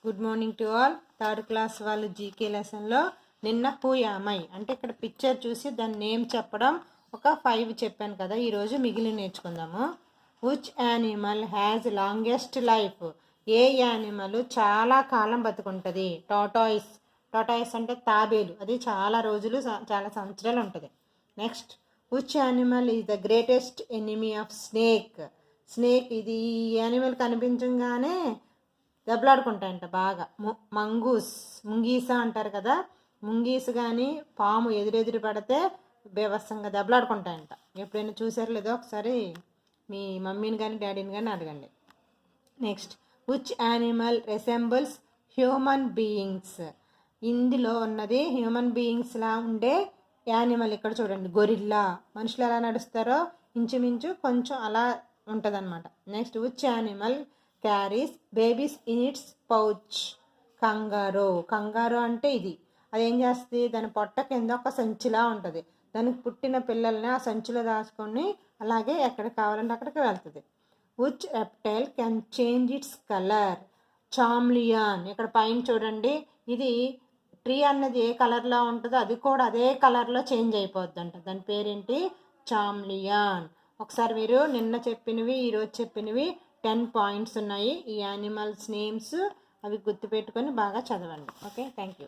Good morning to all. Third class వాళ్ళు GK లెసన్లో నిన్న పూయామై అంటే ఇక్కడ పిక్చర్ చూసి దాని నేమ్ చెప్పడం ఒక 5 చెప్పాను కదా. ఈరోజు మిగిలిన నేర్చుకుందాము. Which animal has longest life? A animal చాలా కాలం బతుకుంటుంది? టాటాయిస్ అంటే తాబేలు, అది చాలా రోజులు చాలా సంవత్సరాలు ఉంటుంది. Next, which animal is the greatest enemy of snake ఇది ఈ యానిమల్ కనిపించగానే దెబ్బలాడుకుంటాయంట బాగా. ముంగీస అంటారు కదా, ముంగీస కానీ పాము ఎదురెదురు పడితే బేవస్సంగా దెబ్బలాడుకుంటాయంట. ఎప్పుడైనా చూసారు లేదో ఒకసారి మీ మమ్మీని కానీ డాడీని కానీ అడగండి. Next, which animal resembles human beings? ఇందులో ఉన్నది హ్యూమన్ బీయింగ్స్లా ఉండే యానిమల్. ఇక్కడ చూడండి, గొరిల్లా. మనుషులు ఎలా నడుస్తారో ఇంచుమించు కొంచెం అలా ఉంటుంది అనమాట. Next, which animal carries babies in its pouch? Kangaroo అంటే ఇది. అది ఏం చేస్తుంది, దాని పొట్ట కింద ఒక సంచిలా ఉంటుంది. దానికి పుట్టిన పిల్లల్ని ఆ సంచిలో దాచుకొని అలాగే ఎక్కడికి కావాలంటే అక్కడికి వెళ్తుంది. Which reptile can change its colour? Chameleon. ఇక్కడ పైన చూడండి, ఇది ట్రీ అన్నది ఏ కలర్లో ఉంటుందో అది కూడా అదే కలర్లో చేంజ్ అయిపోద్ది అంట. దాని పేరేంటి? చామ్లియాన్. ఒకసారి మీరు నిన్న చెప్పినవి ఈరోజు చెప్పినవి 10 పాయింట్స్ ఉన్నాయి. ఈ యానిమల్స్ నేమ్స్ అవి గుర్తుపెట్టుకొని బాగా చదవండి. Okay, thank you.